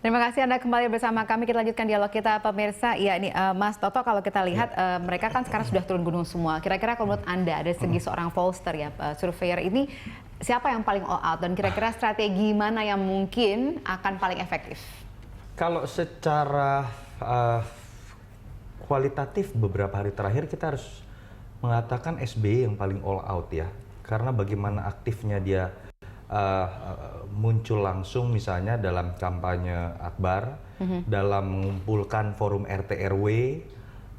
Terima kasih Anda kembali bersama kami. Kita lanjutkan dialog kita pemirsa. Ya ini Mas Toto, kalau kita lihat mereka kan sekarang sudah turun gunung semua. Kira-kira kalau menurut Anda dari segi seorang pollster ya, surveyor ini siapa yang paling all out dan kira-kira strategi mana yang mungkin akan paling efektif? Kalau secara kualitatif beberapa hari terakhir kita harus mengatakan SBY yang paling all out ya. Karena bagaimana aktifnya dia muncul langsung misalnya dalam kampanye akbar, dalam mengumpulkan forum RT RW,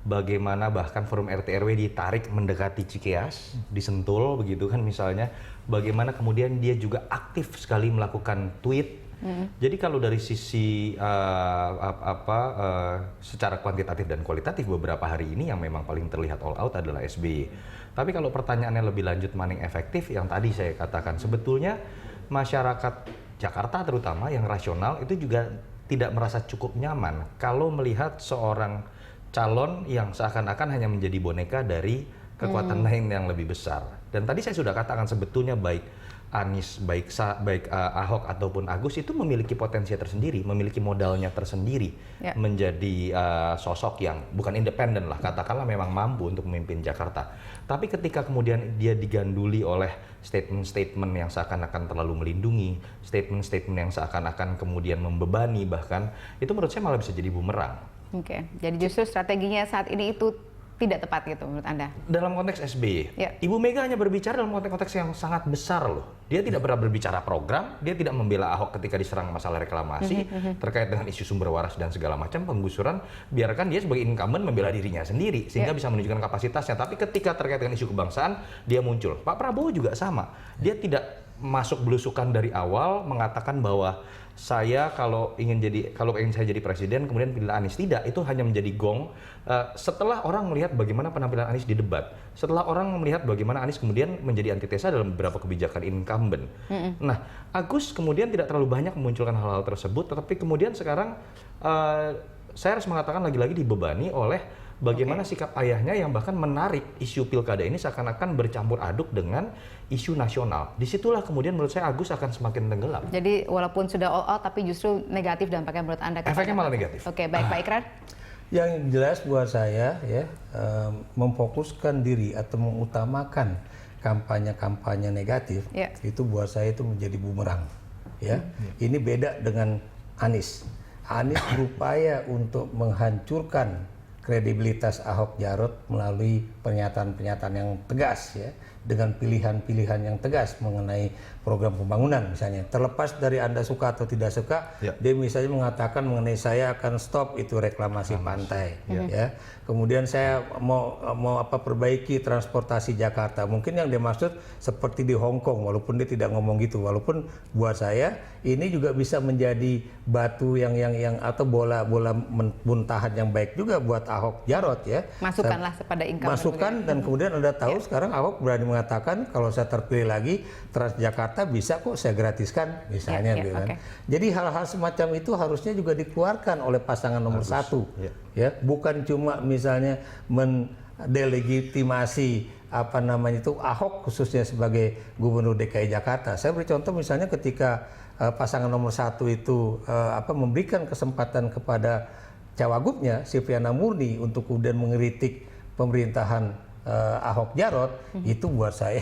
bagaimana bahkan forum RT RW ditarik mendekati Cikeas, di Sentul begitu kan misalnya, bagaimana kemudian dia juga aktif sekali melakukan tweet. Jadi kalau dari sisi secara kuantitatif dan kualitatif beberapa hari ini yang memang paling terlihat all out adalah SBY. Tapi kalau pertanyaannya lebih lanjut mana yang efektif, yang tadi saya katakan sebetulnya masyarakat Jakarta terutama yang rasional itu juga tidak merasa cukup nyaman kalau melihat seorang calon yang seakan-akan hanya menjadi boneka dari kekuatan lain yang lebih besar. Dan tadi saya sudah katakan sebetulnya baik Anies, baik Ahok ataupun Agus itu memiliki potensi tersendiri, memiliki modalnya tersendiri menjadi sosok yang bukan independen lah, katakanlah memang mampu untuk memimpin Jakarta. Tapi ketika kemudian dia diganduli oleh statement-statement yang seakan-akan terlalu melindungi, statement-statement yang seakan-akan kemudian membebani bahkan, itu menurut saya malah bisa jadi bumerang. Oke, jadi justru strateginya saat ini itu tidak tepat gitu menurut Anda? Dalam konteks SBY, Ibu Mega hanya berbicara dalam konteks yang sangat besar loh. Dia tidak pernah berbicara program, dia tidak membela Ahok ketika diserang masalah reklamasi, terkait dengan isu sumber waras dan segala macam, penggusuran, biarkan dia sebagai incumbent membela dirinya sendiri, sehingga bisa menunjukkan kapasitasnya. Tapi ketika terkait dengan isu kebangsaan, dia muncul. Pak Prabowo juga sama, dia tidak masuk belusukan dari awal, mengatakan bahwa saya kalau ingin saya jadi presiden kemudian pilih Anies, tidak, itu hanya menjadi gong setelah orang melihat bagaimana penampilan Anies di debat, setelah orang melihat bagaimana Anies kemudian menjadi antitesa dalam beberapa kebijakan incumbent. Nah, Agus kemudian tidak terlalu banyak memunculkan hal-hal tersebut, tetapi kemudian sekarang saya harus mengatakan lagi-lagi dibebani oleh bagaimana sikap ayahnya yang bahkan menarik isu pilkada ini seakan-akan bercampur aduk dengan isu nasional. Disitulah kemudian menurut saya Agus akan semakin tenggelam. Jadi walaupun sudah all out tapi justru negatif dampaknya menurut Anda? Efeknya malah negatif. Oke, baik Pak Ikrar. Yang jelas buat saya ya, memfokuskan diri atau mengutamakan kampanye-kampanye negatif, itu buat saya itu menjadi bumerang. Ya, ini beda dengan Anies. Anies berupaya untuk menghancurkan kredibilitas Ahok Jarot melalui pernyataan-pernyataan yang tegas ya, dengan pilihan-pilihan yang tegas mengenai program pembangunan misalnya. Terlepas dari Anda suka atau tidak suka, dia misalnya mengatakan mengenai saya akan stop itu reklamasi pantai ya. Kemudian saya mau perbaiki transportasi Jakarta. Mungkin yang dia maksud seperti di Hong Kong, walaupun dia tidak ngomong gitu. Walaupun buat saya ini juga bisa menjadi batu yang atau bola muntahan yang baik juga buat Ahok Jarot ya. Masukkanlah kepada incumbent. Masukkan dan kemudian Anda tahu sekarang Ahok berani mengatakan kalau saya terpilih lagi Transjakarta bisa kok saya gratiskan misalnya gitu kan. Jadi hal-hal semacam itu harusnya juga dikeluarkan oleh pasangan nomor satu. Ya, bukan cuma misalnya mendelegitimasi Ahok khususnya sebagai Gubernur DKI Jakarta. Saya beri contoh misalnya ketika pasangan nomor satu itu memberikan kesempatan kepada cawagupnya Silviana Murni untuk kemudian mengkritik pemerintahan Ahok Jarot, itu buat saya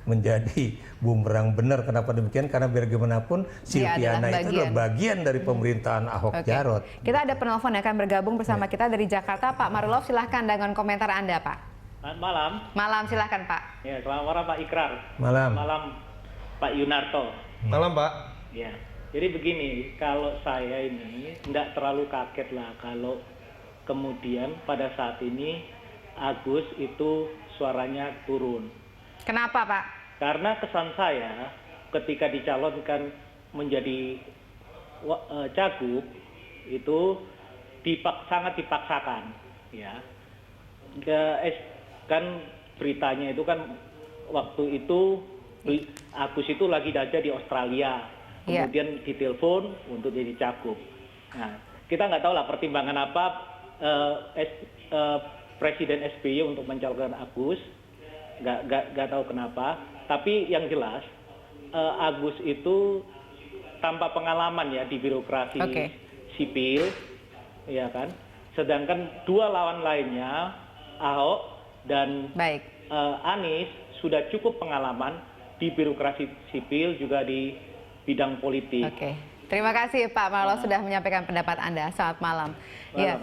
menjadi bumerang benar. Kenapa demikian? Karena biar gimana pun Silviana itu adalah bagian dari pemerintahan Ahok Jarot. Kita ada penelpon yang akan bergabung bersama kita dari Jakarta, Pak Marulov, silahkan dengan komentar Anda, Pak. Selamat malam. Malam, silahkan Pak. Ya, selamat malam Pak Ikrar. Malam. Malam Pak Yunarto. Malam Pak. Ya, jadi begini, kalau saya ini tidak terlalu kaget lah kalau kemudian pada saat ini Agus itu suaranya turun. Kenapa Pak? Karena kesan saya ketika dicalonkan menjadi cagup itu sangat dipaksakan, ya. Kan beritanya itu kan waktu itu Agus itu lagi aja di Australia, kemudian ditelepon untuk jadi cagup. Nah, kita nggak tahu lah pertimbangan apa Presiden SBY untuk mencalonkan Agus, nggak tahu kenapa. Tapi yang jelas Agus itu tanpa pengalaman ya di birokrasi sipil, ya kan. Sedangkan dua lawan lainnya, Ahok dan Anies, sudah cukup pengalaman di birokrasi sipil juga di bidang politik. Oke, terima kasih Pak Malo sudah menyampaikan pendapat Anda. Selamat malam. Ya.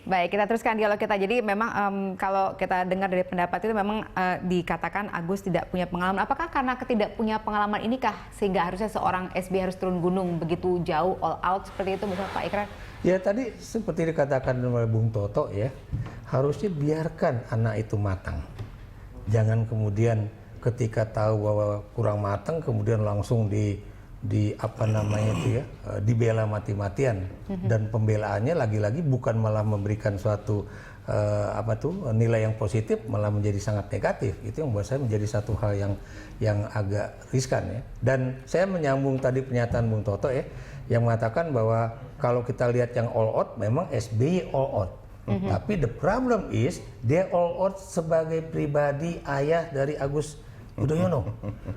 Baik, kita teruskan dialog kita. Jadi memang kalau kita dengar dari pendapat itu memang dikatakan Agus tidak punya pengalaman. Apakah karena tidak punya pengalaman inikah sehingga harusnya seorang SBY harus turun gunung begitu jauh, all out seperti itu, misalnya Pak Ikrar? Ya tadi seperti dikatakan oleh Bung Toto ya, harusnya biarkan anak itu matang. Jangan kemudian ketika tahu bahwa kurang matang kemudian langsung dibela mati-matian, dan pembelaannya lagi-lagi bukan malah memberikan suatu nilai yang positif, malah menjadi sangat negatif. Itu yang buat saya menjadi satu hal yang agak riskan ya. Dan saya menyambung tadi pernyataan Bung Toto ya, yang mengatakan bahwa kalau kita lihat yang all out, memang SBY all out. Tapi the problem is dia all out sebagai pribadi, ayah dari Agus Yudhoyono.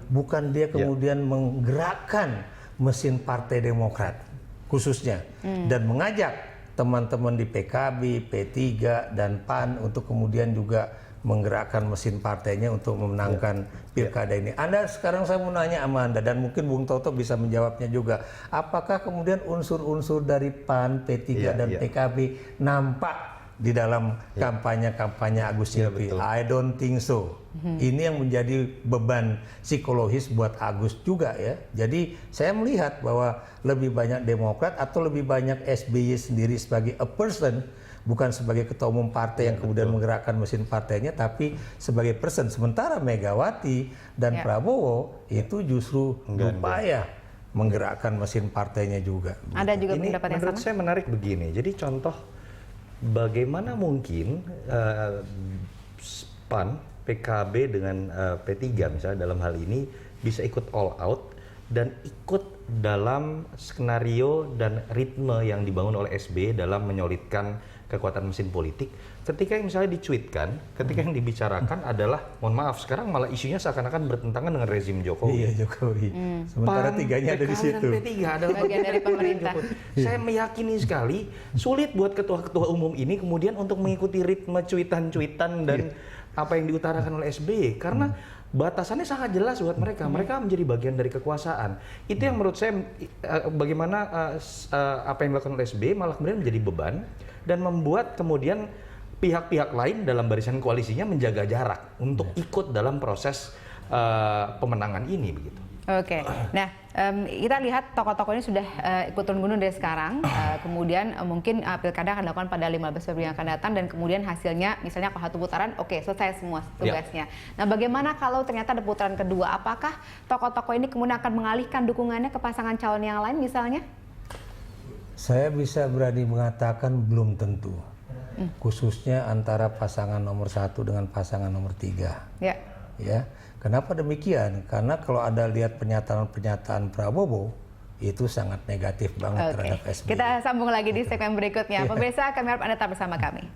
Bukan dia kemudian menggerakkan mesin Partai Demokrat khususnya, dan mengajak teman-teman di PKB, P3 dan PAN untuk kemudian juga menggerakkan mesin partainya untuk memenangkan pilkada ini. Sekarang saya mau nanya sama Anda, dan mungkin Bung Toto bisa menjawabnya juga. Apakah kemudian unsur-unsur dari PAN, P3 dan PKB nampak di dalam kampanye Agus Silvi? I don't think so. Ini yang menjadi beban psikologis buat Agus juga ya. Jadi saya melihat bahwa lebih banyak Demokrat atau lebih banyak SBY sendiri sebagai a person, bukan sebagai ketua umum partai yang kemudian menggerakkan mesin partainya, tapi sebagai person. Sementara Megawati dan Prabowo itu justru berupaya menggerakkan mesin partainya juga. Ada juga ini pendapat yang menurut saya menarik begini. Jadi contoh bagaimana mungkin PAN, PKB dengan P3 misalnya dalam hal ini bisa ikut all out dan ikut dalam skenario dan ritme yang dibangun oleh SBY dalam menyolidkan kekuatan mesin politik. Ketika yang misalnya dicuitkan, ketika yang dibicarakan adalah, mohon maaf, sekarang malah isunya seakan-akan bertentangan dengan rezim Jokowi. Iya, Jokowi. Sementara tiganya ada di situ. P3 adalah bagian dari pemerintah. Saya meyakini sekali sulit buat ketua-ketua umum ini kemudian untuk mengikuti ritme cuitan-cuitan dan apa yang diutarakan oleh SBY, karena batasannya sangat jelas buat mereka. Mereka menjadi bagian dari kekuasaan. Itu yang menurut saya bagaimana apa yang dilakukan oleh SBY malah kemudian menjadi beban dan membuat kemudian pihak-pihak lain dalam barisan koalisinya menjaga jarak untuk ikut dalam proses pemenangan ini begitu. Oke, nah kita lihat tokoh-tokoh ini sudah ikut turun gunung dari sekarang, kemudian mungkin pilkada akan dilakukan pada 15 Februari yang akan datang, dan kemudian hasilnya misalnya kalau satu putaran, oke, selesai semua tugasnya. Nah, bagaimana kalau ternyata ada putaran kedua? Apakah tokoh-tokoh ini kemudian akan mengalihkan dukungannya ke pasangan calon yang lain misalnya? Saya bisa berani mengatakan belum tentu, khususnya antara pasangan nomor 1 dengan pasangan nomor 3. Ya, kenapa demikian? Karena kalau Anda lihat pernyataan Prabowo itu sangat negatif banget terhadap SBY. Kita sambung lagi di segmen berikutnya. Pemirsa, kami harap Anda tetap bersama kami.